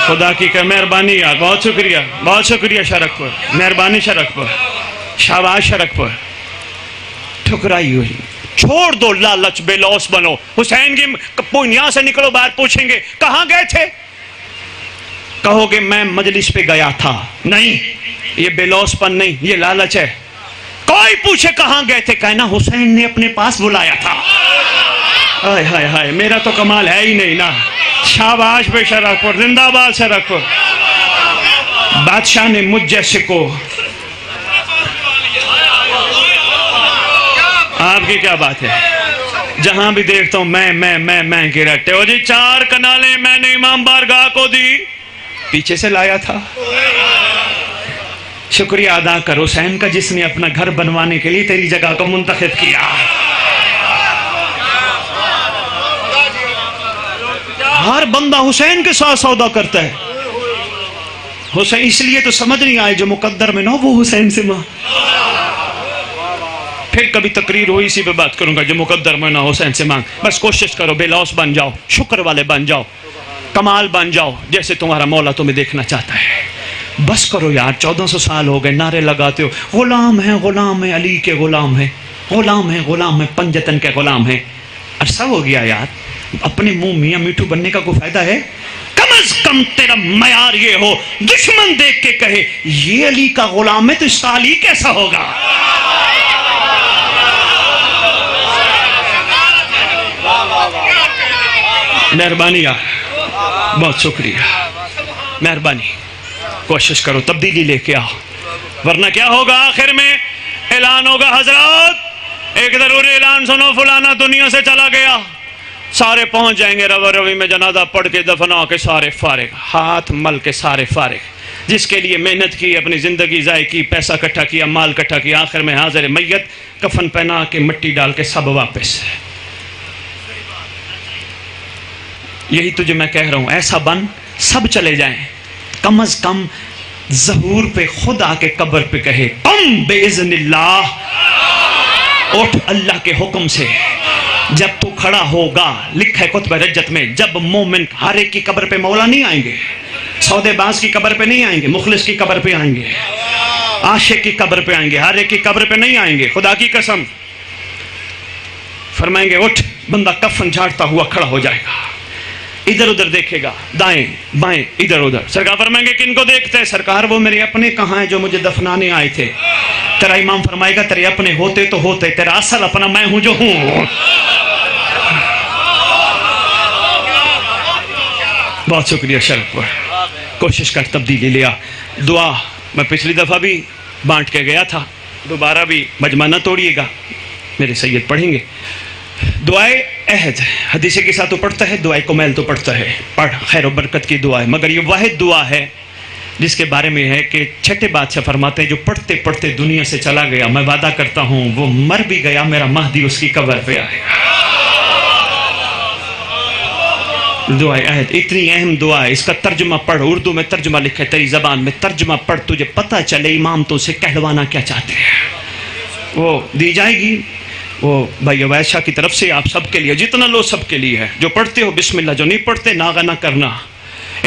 خدا کی کہ مہربانی یار، بہت شکریہ، بہت شکریہ شرک پر، مہربانی شرک پر، شاباش شرک پر. ٹھکرائی ہوئی. چھوڑ دو لالچ، بے لوث بنو. حسین کی یہاں سے نکلو باہر، پوچھیں گے کہاں گئے تھے، کہو گے میں مجلس پہ گیا تھا. نہیں، یہ بے لوث پن نہیں، یہ لالچ ہے. کوئی پوچھے کہاں گئے تھے، کہنا حسین نے اپنے پاس بلایا تھا. ہائے ہائے ہائے، میرا تو کمال ہے ہی نہیں نا. شاباش پہ شرک پر، زندہ باد شرک پر. بادشاہ نے مجھ جیسے کو، آپ کی کیا بات ہے، جہاں بھی دیکھتا ہوں میں کے رٹے ہو جی. 4 کنالیں میں نے امام بارگاہ کو دی، پیچھے سے لایا تھا. شکریہ ادا کر حسین کا جس نے اپنا گھر بنوانے کے لیے تیری جگہ کو منتخب کیا. ہر بندہ حسین کے ساتھ سودا کرتا ہے. حسین اس لیے تو سمجھ نہیں آئے جو مقدر میں نہ ہو وہ حسین سے ماں. پھر کبھی تقریر ہوئی اسی پہ بات کروں گا، جو مقدر میں نہ حسین سے مانگ. بس کوشش کرو بے لوث بن جاؤ، شکر والے بن جاؤ، کمال بن جاؤ جیسے تمہارا مولا تمہیں دیکھنا چاہتا ہے. بس کرو یار، 1400 سال ہو گئے نعرے لگاتے ہو، غلام ہیں علی کے غلام ہیں، غلام ہیں پنجتن کے غلام ہیں. عرصہ ہو گیا یار، اپنے منہ میاں میٹھو بننے کا کوئی فائدہ ہے؟ کم از کم تیرا معیار یہ ہو، دشمن دیکھ کے کہے یہ علی کا غلام ہے تو اس کا علی کیسا ہوگا. مہربانی یار، بہت شکریہ، مہربانی. کوشش کرو تبدیلی لے کے آؤ، ورنہ کیا ہوگا آخر میں اعلان ہوگا حضرات ایک ضروری اعلان سنو، فلانا دنیا سے چلا گیا. سارے پہنچ جائیں گے روا روی میں، جنازہ پڑھ کے دفنا کے سارے فارغ، ہاتھ مل کے سارے فارغ. جس کے لیے محنت کی، اپنی زندگی ضائع کی، پیسہ اکٹھا کیا، مال اکٹھا کیا، آخر میں حاضر میت، کفن پہنا کے مٹی ڈال کے سب واپس. یہی تجھے میں کہہ رہا ہوں، ایسا بن سب چلے جائیں، کم از کم ظہور پہ خود آ کے قبر پہ کہے قم باذن اللہ، اٹھ اللہ کے حکم سے۔ جب تو کھڑا ہوگا، لکھا ہے کتب رجت میں، جب مومن ہر ایک کی قبر پہ مولا نہیں آئیں گے، سودے باز کی قبر پہ نہیں آئیں گے، مخلص کی قبر پہ آئیں گے، عاشق کی قبر پہ آئیں گے، ہر ایک کی قبر پہ نہیں آئیں گے۔ خدا کی قسم فرمائیں گے اٹھ، بندہ کفن جھاڑتا ہوا کھڑا ہو جائے گا، ادھر ادھر دیکھے گا، دائیں بائیں ادھر ادھر۔ سرکار فرمائیں گے کن کو دیکھتے ہیں؟ سرکار وہ میرے اپنے کہاں ہیں جو مجھے دفنانے آئے تھے۔ تیرا امام فرمائے گا تیرے اپنے ہوتے تو ہوتے، تیرا اصل اپنا میں ہوں جو ہوں۔ بہت شکریہ شرف پر، کوشش کر تبدیلی لیا۔ دعا میں پچھلی دفعہ بھی بانٹ کے گیا تھا، دوبارہ بھی مجمع نہ توڑیے گا، میرے سید پڑھیں گے۔ دعائے عہد حدیث کے ساتھ تو پڑھتا ہے، دعائے کمیل تو پڑھتا ہے، پڑھ خیر و برکت کی دعا ہے، مگر یہ واحد دعا ہے جس کے بارے میں ہے کہ چھٹے بادشاہ فرماتے ہیں جو پڑھتے پڑھتے دنیا سے چلا گیا، میں وعدہ کرتا ہوں وہ مر بھی گیا، میرا مہدی اس کی قبر پہ آئے گا۔ دعائے عہد اتنی اہم دعا ہے، اس کا ترجمہ پڑھ، اردو میں ترجمہ لکھا ہے تیری زبان میں، ترجمہ پڑھ، تجھے پتہ چلے امام تو اسے کہلوانا کیا چاہتے ہیں۔ وہ دی جائے گی، وہ بھائی اویس شاہ کی طرف سے آپ سب کے لیے، جتنا لو سب کے لیے ہے، جو پڑھتے ہو بسم اللہ، جو نہیں پڑھتے ناغہ نہ کرنا۔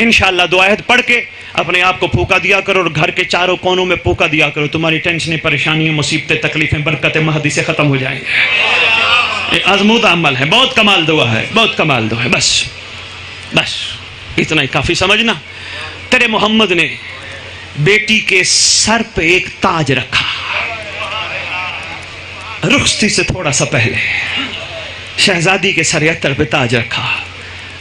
انشاءاللہ دعا عہد پڑھ کے اپنے آپ کو پھونکا دیا کرو اور گھر کے چاروں کونوں میں پھونکا دیا کرو، تمہاری ٹینشنیں، پریشانیاں، مصیبتیں، تکلیفیں برکت مہدی سے ختم ہو جائیں گے۔ یہ آزمودہ عمل ہے، بہت کمال دعا ہے، بہت کمال دعا ہے۔ بس اتنا ہی کافی سمجھنا۔ تیرے محمد نے بیٹی کے سر پہ ایک تاج رکھا، رخصتی سے تھوڑا سا پہلے شہزادی کے سر عطر پہ تاج رکھا۔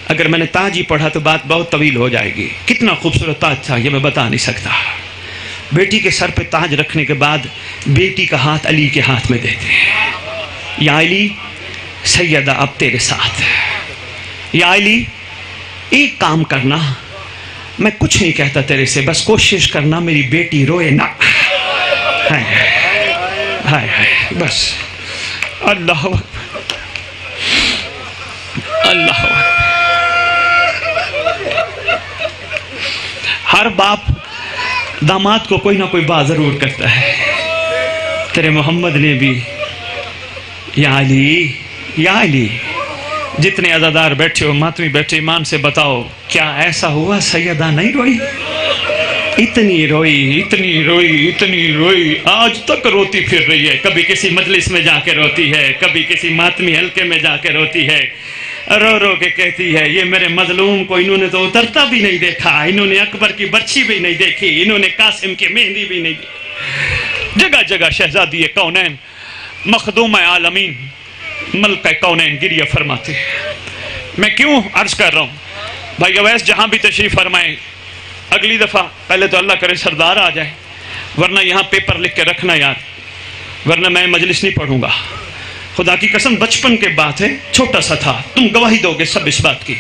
اگر میں نے تاج ہی پڑھا تو بات بہت طویل ہو جائے گی، کتنا خوبصورت تاج تھا یہ میں بتا نہیں سکتا۔ بیٹی کے سر پہ تاج رکھنے کے بعد بیٹی کا ہاتھ علی کے ہاتھ میں دیتے ہیں، یا علی سیدہ اب تیرے ساتھ، یا علی ایک کام کرنا، میں کچھ نہیں کہتا تیرے سے، بس کوشش کرنا میری بیٹی روئے نہ۔ ہائے ہائے، بس اللہ اکبر، اللہ اکبر۔ ہر باپ داماد کو کوئی نہ کوئی بات ضرور کرتا ہے، تیرے محمد نے بھی یا علی، یا علی، جتنے عزادار بیٹھے ہو، ماتمی بیٹھے، ایمان سے بتاؤ کیا ایسا ہوا سیدہ نہیں روئی؟ اتنی روئی، اتنی روئی، اتنی روئی، آج تک روتی پھر رہی ہے، کبھی کسی مجلس میں جا کے روتی ہے، کبھی کسی ماتمی حلقے میں جا کے روتی ہے، رو رو کے کہتی ہے یہ میرے مظلوم کو انہوں نے تو اترتا بھی نہیں دیکھا، انہوں نے اکبر کی برچھی بھی نہیں دیکھی، انہوں نے قاسم کی مہندی بھی نہیں دیکھی۔ جگہ جگہ شہزادی کونین، مخدوم عالمین، ملکہ کونین گریہ فرماتے ہیں۔ میں کیوں عرض کر رہا ہوں بھائی اویس، جہاں بھی تشریف فرمائیں، اگلی دفعہ پہلے تو اللہ کرے سردار آ جائے، ورنہ یہاں پیپر لکھ کے رکھنا یار، ورنہ میں مجلس نہیں پڑھوں گا۔ خدا کی قسم بچپن کے بات ہے، چھوٹا سا تھا، تم گواہی دو گے سب اس بات کی۔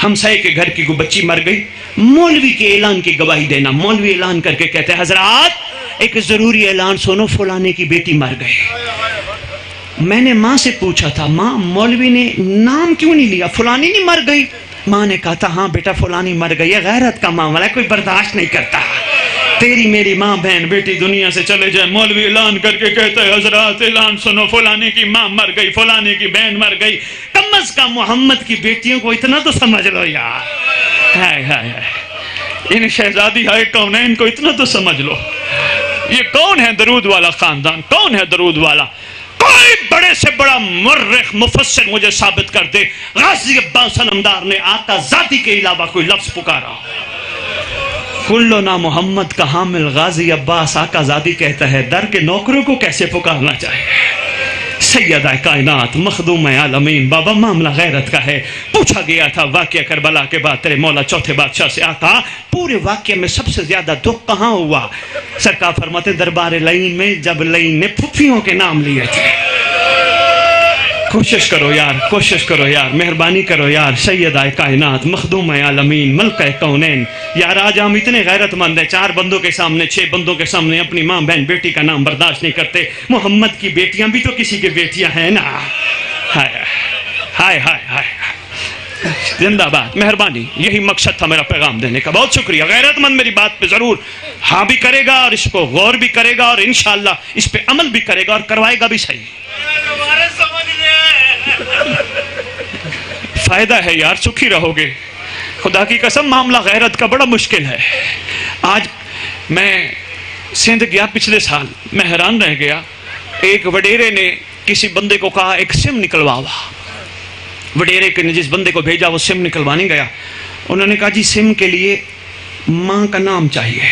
ہمسائے کے گھر کی کوئی بچی مر گئی، مولوی کے اعلان کی گواہی دینا، مولوی اعلان کر کے کہتے ہیں حضرات ایک ضروری اعلان سنو، فلانے کی بیٹی مر گئی۔ میں نے ماں سے پوچھا تھا ماں مولوی نے نام کیوں نہیں لیا، فلانی نہیں مر گئی؟ ماں نے کہا تھا ہاں بیٹا فلانی مر گئی ہے، غیرت کا معاملہ ہے، کوئی برداشت نہیں کرتا۔ تیری میری ماں بہن بیٹی دنیا سے چلے جائے، مولوی اعلان کر کے کہتا ہے حضرات اعلان سنو، فلانے کی ماں مر گئی، فلانے کی بہن مر گئی۔ کم از کم محمد کی بیٹیوں کو اتنا تو سمجھ لو یار، ہائے ہائے ہائے، ان شہزادی ہائے کونین کو اتنا تو سمجھ لو۔ یہ کون ہے درود والا خاندان؟ کون ہے درود والا؟ کوئی بڑے سے بڑا مرخ مفسر مجھے ثابت کر دے غازی عباس علمدار نے آقا ذاتی کے علاوہ کوئی لفظ پکارا؟ کلنا محمد کا حامل غازی عباس آقا ذاتی کہتا ہے، در کے نوکروں کو کیسے پکارنا چاہیے؟ سیدہ کائنات، مخدوم عالمین، بابا معاملہ غیرت کا ہے۔ پوچھا گیا تھا واقعہ کربلا کے بعد تیرے مولا چوتھے بادشاہ سے، آقا پورے واقعے میں سب سے زیادہ دکھ کہاں ہوا؟ سرکار فرماتے دربار لعین میں، جب لعین نے پھپھیوں کے نام لیے تھے۔ کوشش کرو یار، کوشش کرو یار، مہربانی کرو یار، سیدہ کائنات، مخدوم عالمین، ملکہ کونین، یار آج ہم اتنے غیرت مند ہیں، 4 بندوں کے سامنے، 6 بندوں کے سامنے اپنی ماں بہن بیٹی کا نام برداشت نہیں کرتے۔ محمد کی بیٹیاں بھی تو کسی کی بیٹیاں ہیں نا۔ ہائے ہائے ہائے ہائے، زندہ باد. مہربانی, یہی مقصد تھا میرا پیغام دینے کا. بہت شکریہ. غیرت مند میری بات پہ ضرور ہاں بھی کرے گا اور اس کو غور بھی کرے گا اور انشاءاللہ اس پہ عمل بھی کرے گا اور کروائے گا بھی صحیح. فائدہ ہے یار, سکھی رہو گے. خدا کی قسم معاملہ غیرت کا بڑا مشکل ہے. آج میں سندھ گیا پچھلے سال, میں حیران رہ گیا. ایک وڈیرے نے کسی بندے کو کہا ایک سم نکلواؤ. وڈیرے نے جس بندے کو بھیجا وہ سم نکلوانے گیا. انہوں نے کہا جی سم کے لیے ماں کا نام چاہیے.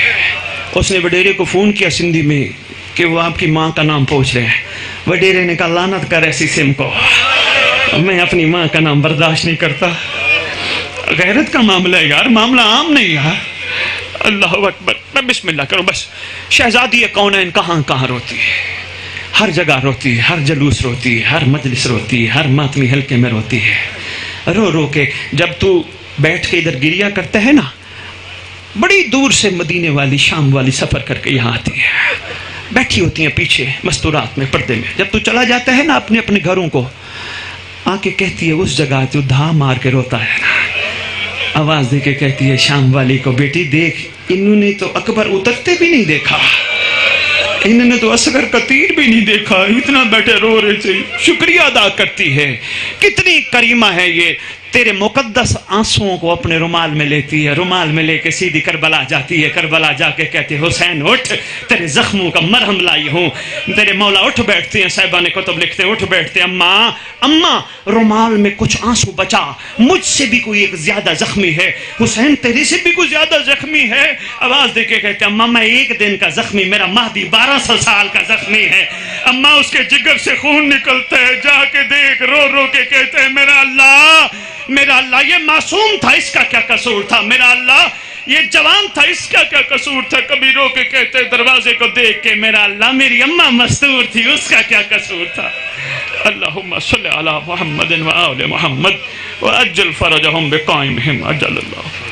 اس نے وڈیرے کو فون کیا سندھی میں کہ وہ آپ کی ماں کا نام پوچھ رہے ہیں. وڈیرے نے کہا لعنت کر ایسی سم کو, میں اپنی ماں کا نام برداشت نہیں کرتا. غیرت کا معاملہ ہے یار, معاملہ عام نہیں یار. اللہ اکبر. میں بسم اللہ کروں بس. شہزادی کونین کہاں کہاں روتی ہے, ہر جگہ روتی ہے, ہر جلوس روتی ہے, ہر مجلس روتی ہے, ہر ماتمی حلقے میں روتی ہے, رو رو کے. جب تو بیٹھ کے ادھر گریا کرتا ہے نا, بڑی دور سے مدینے والی شام والی سفر کر کے یہاں آتی ہے, بیٹھی ہوتی ہیں پیچھے مستورات میں پردے میں. جب تو چلا جاتا ہے نا اپنے اپنے گھروں کو, آ کے کہتی ہے اس جگہ جو دھا مار کے روتا ہے نا, آواز دے کے کہتی ہے شام والی کو بیٹی دیکھ, انہوں نے تو اکبر اترتے بھی نہیں دیکھا, انہوں نے تو اصغر کا تیر بھی نہیں دیکھا, اتنا بیٹھے رو رہے تھے. شکریہ ادا کرتی ہے. کتنی کریمہ ہے یہ, تیرے مقدس آنسوؤں کو اپنے رومال میں لیتی ہے, رومال میں لے کے سیدھی کربلا جاتی ہے. کربلا جا کے کہتے حسین اٹھ, تیرے زخموں کا مرہم لائی ہوں. تیرے مولا اٹھ بیٹھتے ہیں, صاحبہ نے کتب لکھتے ہیں, اٹھ بیٹھتے ہیں. اماں اماں رومال میں کچھ آنسو بچا, مجھ سے بھی کوئی ایک زیادہ زخمی ہے, حسین تیرے سے بھی کوئی زیادہ زخمی ہے. آواز دے کے کہتے ہیں اماں میں ایک دن کا زخمی, میرا مہدی 1200 سال کا زخمی ہے. اماں اس کے جگر سے خون نکلتا ہے, جا کے دیکھ. رو رو کے کہتے ہیں میرا اللہ, میرا اللہ یہ معصوم تھا, اس کا کیا قصور تھا, میرا اللہ یہ جوان تھا, اس کا کیا قصور تھا. کبھی رو کے کہتے دروازے کو دیکھ کے میرا اللہ میری اماں مستور تھی, اس کا کیا قصور تھا. اللہم صلی علی محمد و آل محمد وعجل فرجہم بقائمہم عجل اللہ.